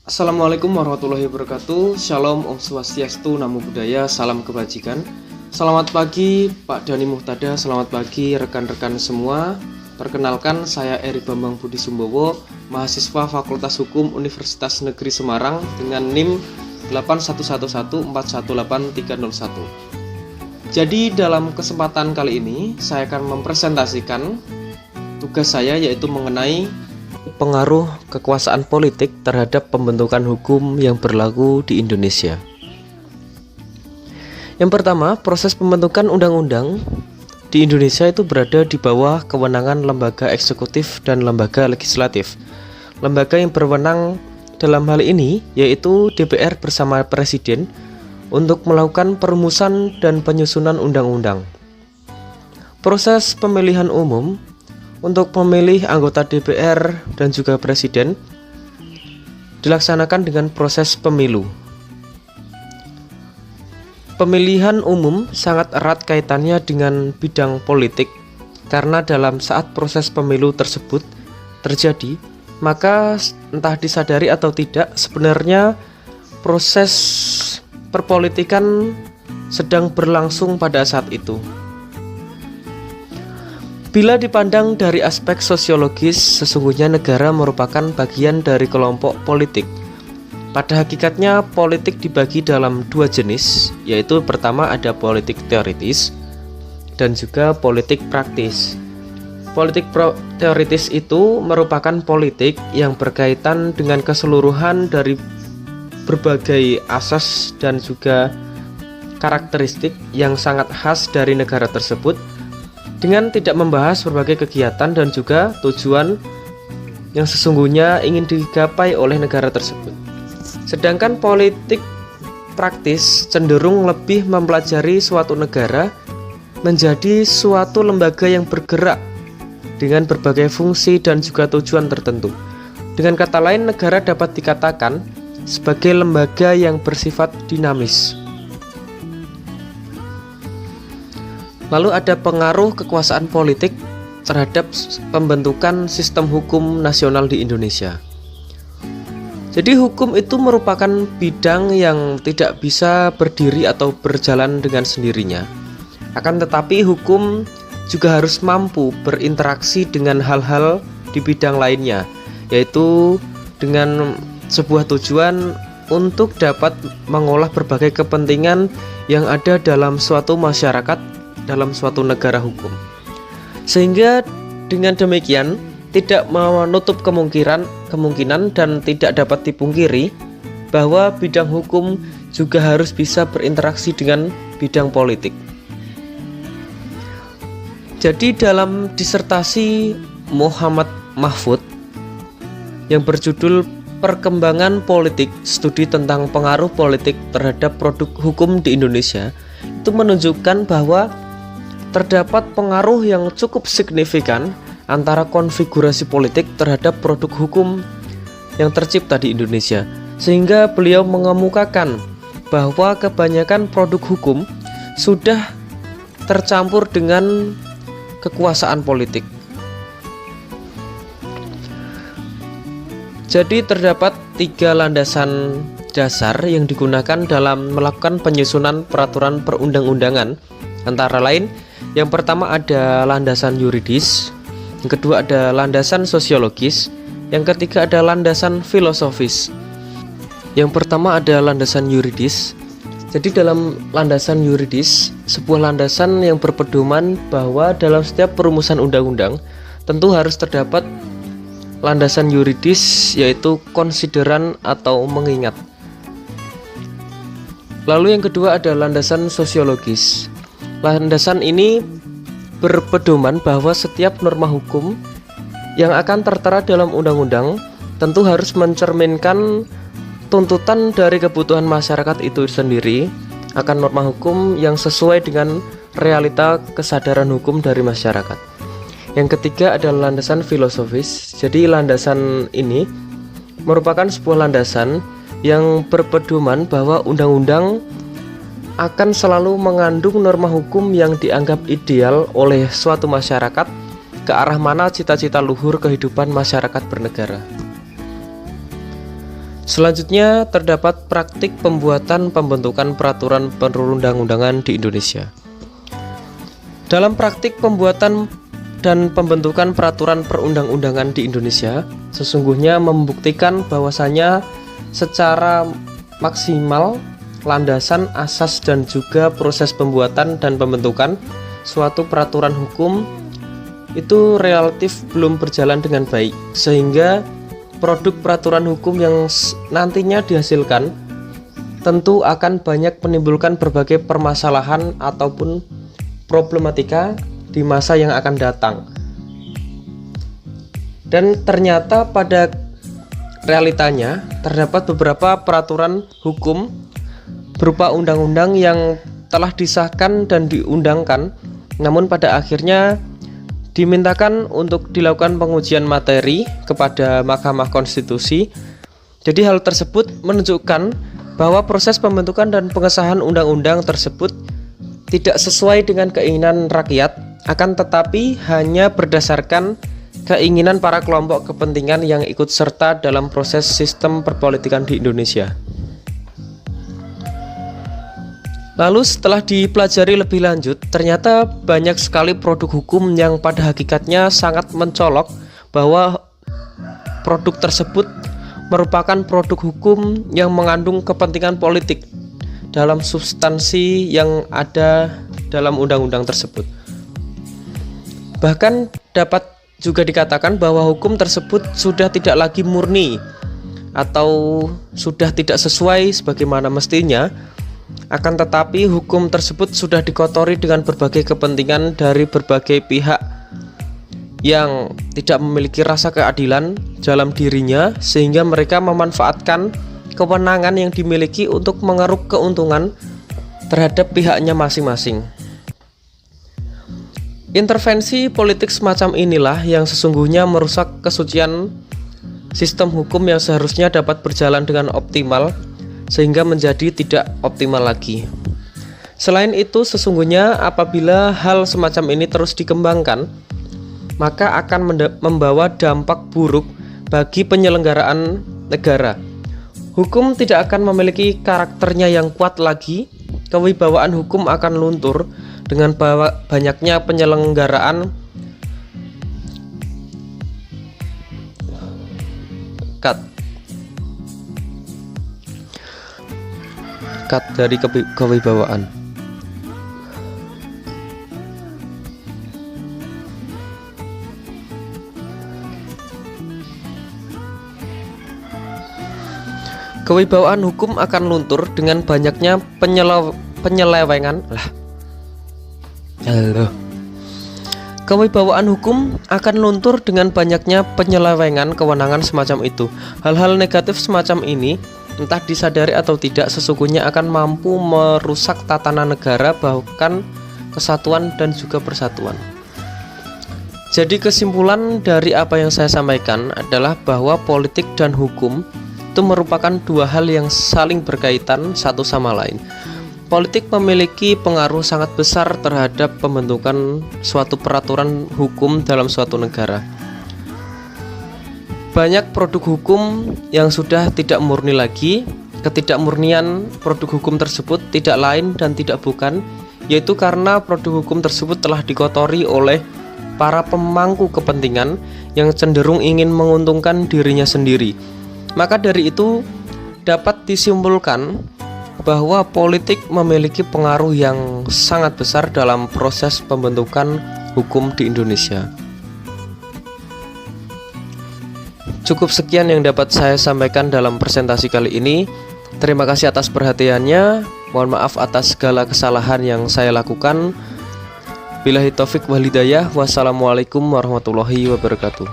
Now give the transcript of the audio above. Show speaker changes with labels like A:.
A: Assalamualaikum warahmatullahi wabarakatuh. Shalom, Om Swastiastu, Namo Buddhaya, salam kebajikan. Selamat pagi Pak Dhani Muhtada, selamat pagi rekan-rekan semua. Perkenalkan, saya Eri Bambang Budi Sumbowo, mahasiswa Fakultas Hukum Universitas Negeri Semarang dengan NIM 811141831. Jadi dalam kesempatan kali ini saya akan mempresentasikan tugas saya, yaitu mengenai pengaruh kekuasaan politik terhadap pembentukan hukum yang berlaku di Indonesia. Yang pertama, proses pembentukan undang-undang di Indonesia itu berada di bawah kewenangan lembaga eksekutif dan lembaga legislatif. Lembaga yang berwenang dalam hal ini yaitu DPR bersama Presiden untuk melakukan perumusan dan penyusunan undang-undang. Proses pemilihan umum untuk memilih anggota DPR dan juga Presiden dilaksanakan dengan proses pemilu. Pemilihan umum sangat erat kaitannya dengan bidang politik, karena dalam saat proses pemilu tersebut terjadi, maka entah disadari atau tidak, sebenarnya proses perpolitikan sedang berlangsung pada saat itu. Bila dipandang dari aspek sosiologis, sesungguhnya negara merupakan bagian dari kelompok politik. Pada hakikatnya, politik dibagi dalam dua jenis, yaitu pertama ada politik teoritis dan juga politik praktis. Politik teoritis itu merupakan politik yang berkaitan dengan keseluruhan dari berbagai asas dan juga karakteristik yang sangat khas dari negara tersebut, dengan tidak membahas berbagai kegiatan dan juga tujuan yang sesungguhnya ingin digapai oleh negara tersebut. Sedangkan politik praktis cenderung lebih mempelajari suatu negara menjadi suatu lembaga yang bergerak dengan berbagai fungsi dan juga tujuan tertentu. Dengan kata lain, negara dapat dikatakan sebagai lembaga yang bersifat dinamis. Lalu ada pengaruh kekuasaan politik terhadap pembentukan sistem hukum nasional di Indonesia. Jadi hukum itu merupakan bidang yang tidak bisa berdiri atau berjalan dengan sendirinya. Akan tetapi hukum juga harus mampu berinteraksi dengan hal-hal di bidang lainnya, yaitu dengan sebuah tujuan untuk dapat mengolah berbagai kepentingan yang ada dalam suatu masyarakat, dalam suatu negara hukum. Sehingga dengan demikian tidak menutup kemungkinan dan tidak dapat dipungkiri bahwa bidang hukum juga harus bisa berinteraksi dengan bidang politik. Jadi dalam disertasi Muhammad Mahfud yang berjudul Perkembangan Politik, Studi tentang Pengaruh Politik terhadap Produk Hukum di Indonesia, itu menunjukkan bahwa terdapat pengaruh yang cukup signifikan antara konfigurasi politik terhadap produk hukum yang tercipta di Indonesia, sehingga beliau mengemukakan bahwa kebanyakan produk hukum sudah tercampur dengan kekuasaan politik. Jadi terdapat 3 landasan dasar yang digunakan dalam melakukan penyusunan peraturan perundang-undangan, antara lain yang pertama ada landasan yuridis, yang kedua ada landasan sosiologis, yang ketiga ada landasan filosofis. Yang pertama ada landasan yuridis. Jadi dalam landasan yuridis, sebuah landasan yang berpedoman bahwa dalam setiap perumusan undang-undang tentu harus terdapat landasan yuridis, yaitu konsideran atau mengingat. Lalu yang kedua ada landasan sosiologis. Landasan ini berpedoman bahwa setiap norma hukum yang akan tertera dalam undang-undang tentu harus mencerminkan tuntutan dari kebutuhan masyarakat itu sendiri akan norma hukum yang sesuai dengan realita kesadaran hukum dari masyarakat. Yang ketiga adalah landasan filosofis. Jadi landasan ini merupakan sebuah landasan yang berpedoman bahwa undang-undang akan selalu mengandung norma hukum yang dianggap ideal oleh suatu masyarakat ke arah mana cita-cita luhur kehidupan masyarakat bernegara. Selanjutnya, terdapat praktik pembuatan pembentukan peraturan perundang-undangan di Indonesia. Dalam praktik pembuatan dan pembentukan peraturan perundang-undangan di Indonesia, sesungguhnya membuktikan bahwasanya secara maksimal landasan, asas, dan juga proses pembuatan dan pembentukan suatu peraturan hukum itu relatif belum berjalan dengan baik, sehingga produk peraturan hukum yang nantinya dihasilkan tentu akan banyak menimbulkan berbagai permasalahan ataupun problematika di masa yang akan datang. Dan ternyata pada realitanya terdapat beberapa peraturan hukum berupa undang-undang yang telah disahkan dan diundangkan, namun pada akhirnya dimintakan untuk dilakukan pengujian materi kepada Mahkamah Konstitusi. Jadi hal tersebut menunjukkan bahwa proses pembentukan dan pengesahan undang-undang tersebut tidak sesuai dengan keinginan rakyat, akan tetapi hanya berdasarkan keinginan para kelompok kepentingan yang ikut serta dalam proses sistem perpolitikan di Indonesia. Lalu setelah dipelajari lebih lanjut, ternyata banyak sekali produk hukum yang pada hakikatnya sangat mencolok bahwa produk tersebut merupakan produk hukum yang mengandung kepentingan politik dalam substansi yang ada dalam undang-undang tersebut. Bahkan dapat juga dikatakan bahwa hukum tersebut sudah tidak lagi murni atau sudah tidak sesuai sebagaimana mestinya. Akan tetapi hukum tersebut sudah dikotori dengan berbagai kepentingan dari berbagai pihak yang tidak memiliki rasa keadilan dalam dirinya, sehingga mereka memanfaatkan kewenangan yang dimiliki untuk mengeruk keuntungan terhadap pihaknya masing-masing. Intervensi politik semacam inilah yang sesungguhnya merusak kesucian sistem hukum yang seharusnya dapat berjalan dengan optimal, sehingga menjadi tidak optimal lagi. Selain itu, sesungguhnya apabila hal semacam ini terus dikembangkan, maka akan membawa dampak buruk bagi penyelenggaraan negara. Hukum tidak akan memiliki karakternya yang kuat lagi, kewibawaan hukum akan luntur dengan banyaknya penyelenggaraan dari kewibawaan. Kewibawaan hukum akan luntur dengan banyaknya penyelewengan. Kewibawaan hukum akan luntur dengan banyaknya penyelewengan kewenangan semacam itu. Hal-hal negatif semacam ini, entah disadari atau tidak, sesungguhnya akan mampu merusak tatanan negara, bahkan kesatuan dan juga persatuan. Jadi kesimpulan dari apa yang saya sampaikan adalah bahwa politik dan hukum itu merupakan dua hal yang saling berkaitan satu sama lain. Politik memiliki pengaruh sangat besar terhadap pembentukan suatu peraturan hukum dalam suatu negara. Banyak produk hukum yang sudah tidak murni lagi. Ketidakmurnian produk hukum tersebut tidak lain dan tidak bukan, yaitu karena produk hukum tersebut telah dikotori oleh para pemangku kepentingan yang cenderung ingin menguntungkan dirinya sendiri. Maka dari itu dapat disimpulkan bahwa politik memiliki pengaruh yang sangat besar dalam proses pembentukan hukum di Indonesia. Cukup sekian yang dapat saya sampaikan dalam presentasi kali ini. Terima kasih atas perhatiannya. Mohon maaf atas segala kesalahan yang saya lakukan. Billahi taufik wal hidayah. Wassalamualaikum warahmatullahi wabarakatuh.